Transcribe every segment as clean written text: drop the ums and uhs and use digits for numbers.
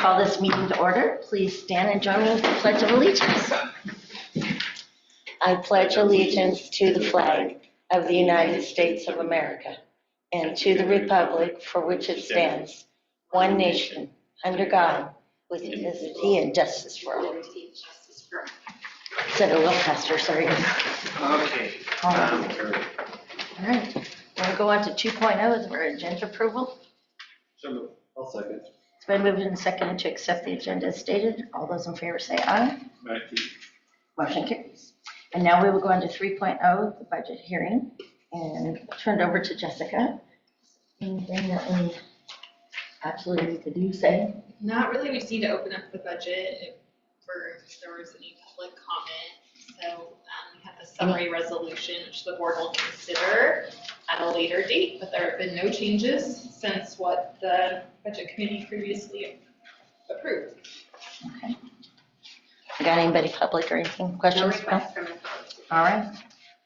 call this meeting to order. Please stand and join me in the Pledge of Allegiance. I pledge allegiance to the flag of the United States of America and to the republic for which it stands, one nation, under God, with dignity and justice for all. Said a little faster, sorry. Okay. All right. We'll go on to 2.0 for agenda approval. So I'll second. It's been moved and seconded to accept the agenda as stated. All those in favor say aye. Aye. Motion carries. And now we will go on to 3.0, the budget hearing, and turn it over to Jessica. Anything that we absolutely need to do, say? Not really. We just need to open up the budget if there was any public comment. So we have the summary resolution, which the board will consider at a later date, but there have been no changes since what the budget committee previously approved. Okay. Got anybody public or anything? Questions? No requests from the public. All right.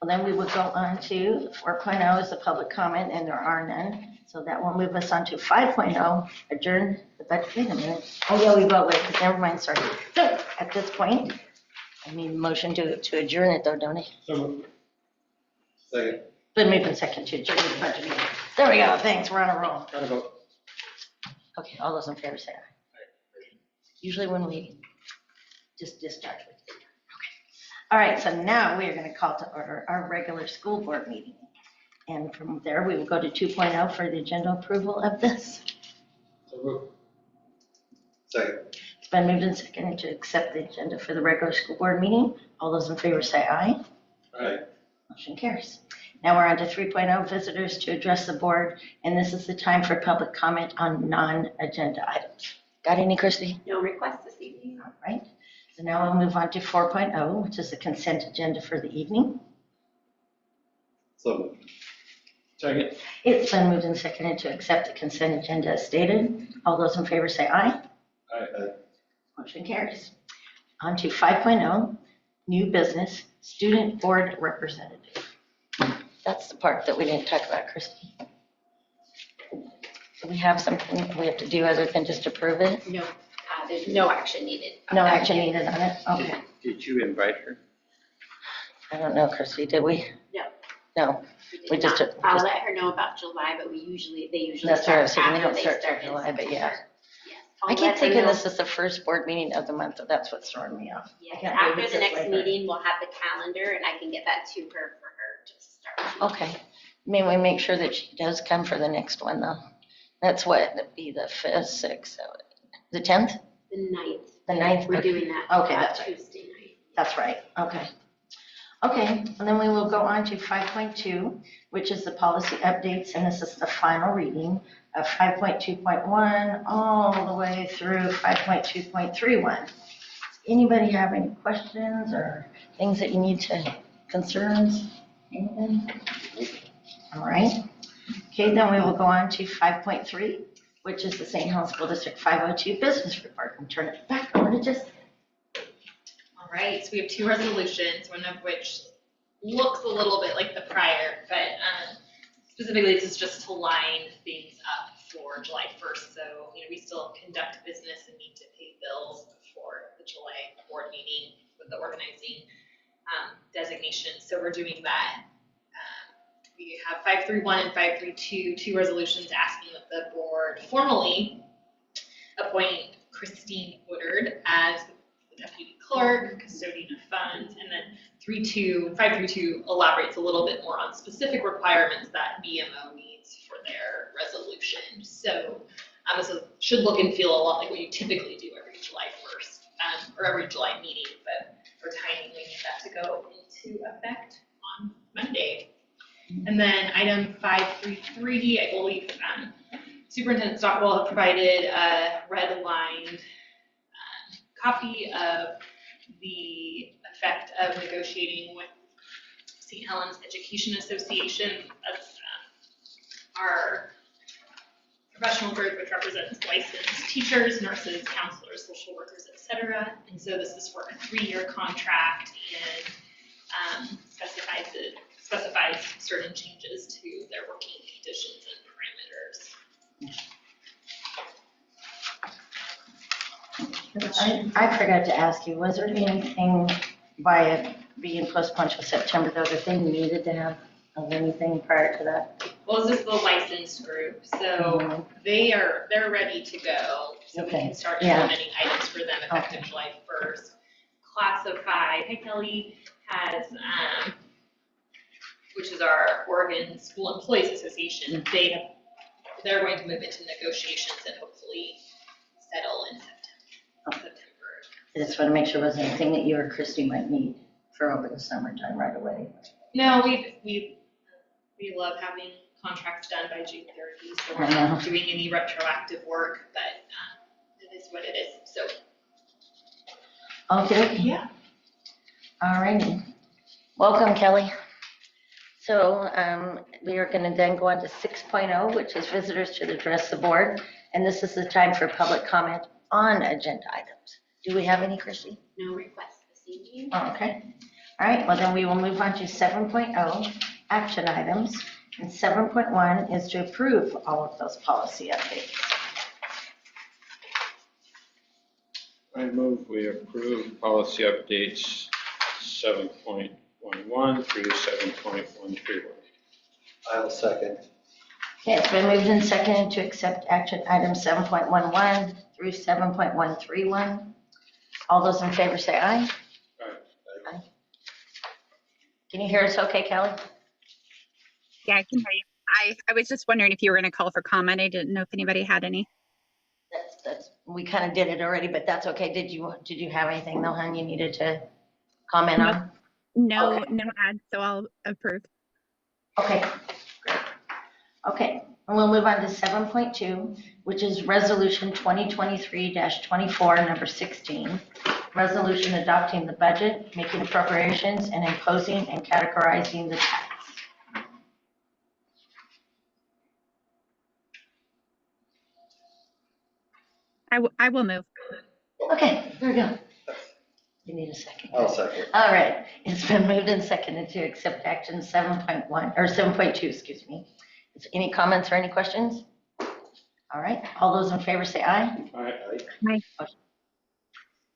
Well, then we will go on to 4.0 is the public comment, and there are none. So that will move us on to 5.0, adjourn the budget. Wait a minute. Oh, yeah, we vote later. Never mind, sorry. So at this point, I need a motion to adjourn it, though, don't I? So second. Been moved and second to adjourn the budget meeting. There we go. Thanks. We're on a roll. Gotta vote. Okay, all those in favor say aye. Usually when we just discharge with you. Okay. All right, so now we are going to call to order our regular school board meeting. And from there, we will go to 2.0 for the agenda approval of this. So move. Second. It's been moved and seconded to accept the agenda for the regular school board meeting. All those in favor say aye. Aye. Motion carries. Now we're on to 3.0, visitors to address the board, and this is the time for public comment on non-agenda items. Got any, Christy? No requests this evening. All right. So now we'll move on to 4.0, which is the consent agenda for the evening. So move. Second. It's been moved and seconded to accept the consent agenda as stated. All those in favor say aye. Aye. Motion carries. On to 5.0, new business, student board representative. That's the part that we didn't talk about, Christy. Do we have something that we have to do other than just approve it? No, there's no action needed. No action needed on it? Okay. Did you invite her? I don't know, Christy, did we? No. No. We just- I'll let her know about July, but they usually That's what I was start thinking. They after don't start till in July, but yeah. September. Yes. I I'll keep let her thinking know. this is the first board meeting of the month, so that's what's throwing me off. Yes. I can't believe After it's the this next late. meeting, we'll have the calendar and I can get that to her for her to start. Okay. May we make sure that she does come for the next one, though? That's what, that'd be the 5th, 6th, the 10th? The 9th. The 9th? We're Okay. doing that. Okay, that's right. Tuesday night. That's right, okay. Okay, and then we will go on to 5.2, which is the policy updates, and this is the final reading of 5.2.1 all the way through 5.2.31. Anybody have any questions or things that you need to, concerns? Anything? All right. Okay, then we will go on to 5.3, which is the St. Helens School District 502 Business Report, and turn it back over to Jessica. All right, so we have two resolutions, one of which looks a little bit like the prior, but specifically this is just to line things up for July 1st. So, we still conduct business and need to pay bills before the July board meeting with the organizing designation. So we're doing that. We have 531 and 532, two resolutions asking that the board formally appoint Christine Woodard as the deputy clerk, custodian of funds, and then 532 elaborates a little bit more on specific requirements that BMO needs for their resolution. So this should look and feel a lot like what you typically do every July 1st or every July meeting, but for timing, we need that to go into effect on Monday. And then item 533, I believe Superintendent Stockwell have provided a red-lined copy of the effect of negotiating with St. Helens Education Association. That's our professional group, which represents licensed teachers, nurses, counselors, social workers, etc. And so this is for a 3-year contract and specifies certain changes to their working conditions and parameters. I forgot to ask you, was there anything by it being postponed to September though that they needed to have of anything prior to that? Well, this is the licensed group, so they're ready to go. So we Okay, can start yeah. implementing items for them effective Okay. July 1st. Class of 5, hi Kelly, has, which is our Oregon School Employees Association. They're going to move into negotiations and hopefully settle in September. I just want to make sure there wasn't anything that you or Christy might need for over the summertime right away. No, we love having contracts done by June 30, so we're I know. not doing any retroactive work, but it is what it is. So Okay. yeah. All righty. Welcome, Kelly. So we are going to then go on to 6.0, which is visitors to address the board. And this is the time for public comment on agenda items. Do we have any, Christy? No requests this evening. Oh, okay. All right, well then we will move on to 7.0, action items. And 7.1 is to approve all of those policy updates. I move we approve policy updates 7.11 through 7.131. I will second. Okay, it's been moved and seconded to accept action items 7.11 through 7.131. All those in favor say aye. Aye. Can you hear us okay, Kelly? Yeah, I can hear you. I was just wondering if you were going to call for comment. I didn't know if anybody had any. That's we kind of did it already, but that's okay. Did you have anything though, hon, you needed to comment on? No, Okay. no ads, so I'll approve. Okay, great. Okay, and we'll move on to 7.2, which is resolution 2023-24, number 16. Resolution adopting the budget, making appropriations, and imposing and categorizing the tax. I will move. Okay, there we go. You need a second. I'll second. All right, it's been moved and seconded to accept action 7.1, or 7.2, excuse me. Any comments or any questions? All right, all those in favor say aye. Aye.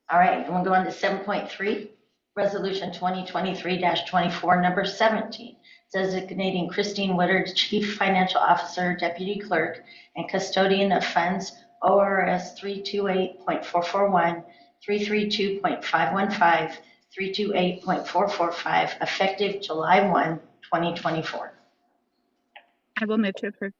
All right, and we'll go on to 7.3, resolution 2023-24, number 17, designating Christine Woodard Chief Financial Officer, Deputy Clerk, and Custodian of Funds, ORS 328.441, 332.515, 328.445, effective July 1, 2024. I will move to approve.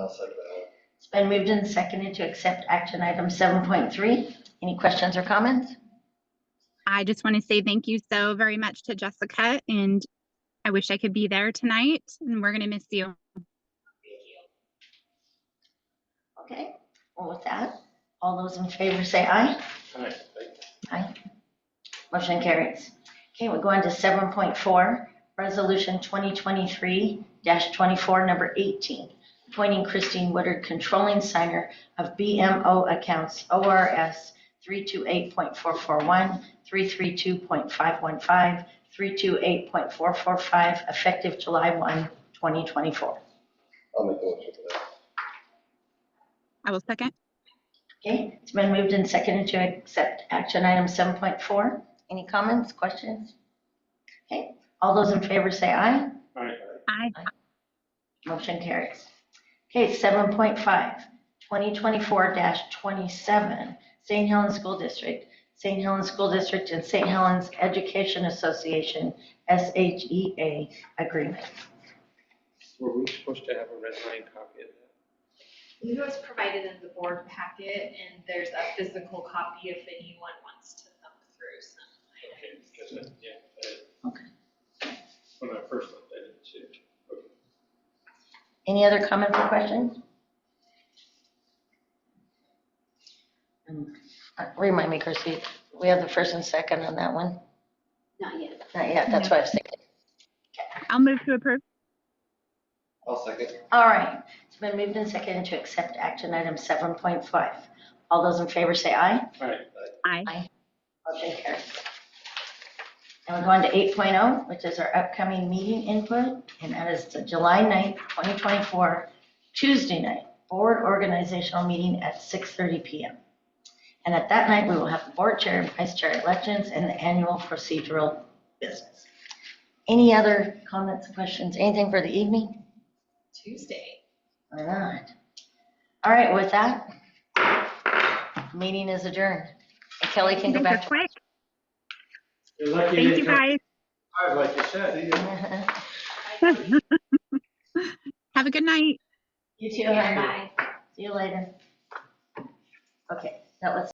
I'll second that. It's been moved and seconded to accept action item 7.3. Any questions or comments? I just want to say thank you so very much to Jessica, and I wish I could be there tonight, and we're going to miss you. Okay, well with that, all those in favor say aye. Aye. Aye. Motion carries. Okay, we'll go on to 7.4, resolution 2023-24, number 18, appointing Christine Woodard controlling signer of BMO accounts ORS 328.441, 332.515, 328.445, effective July 1, 2024. I'll make a motion for that. I will second. Okay, it's been moved and seconded to accept action item 7.4. Any comments, questions? Okay, all those in favor say aye. Aye. Motion carries. Okay, 7.5, 2024-27, St. Helens School District, St. Helens School District and St. Helens Education Association, SHEA agreement. Were we supposed to have a red line copy of that? I believe it was provided in the board packet, and there's a physical copy if anyone wants to thumb through some items. Okay, because Okay. when I first looked at it too. Okay. Any other comments or questions? Remind me, Chrissy, we have the first and second on that one? Not yet. Not yet, that's what I was thinking. I'll move to approve. I'll second. All right, it's been moved and seconded to accept action item 7.5. All those in favor say aye. Aye. Motion carries. And we're going to 8.0, which is our upcoming meeting input, and that is the July 9th, 2024, Tuesday night, board organizational meeting at 6:30 p.m. And at that night, we will have the board chair and vice chair elections and the annual procedural business. Any other comments, questions, anything for the evening? Tuesday. All right. All right, with that, meeting is adjourned. And Kelly can You go guys are back to. quick. You're lucky Thank you didn't come guys. hard like you said. Have a good night. You too, Yeah, honey. bye. See you later. Okay, that was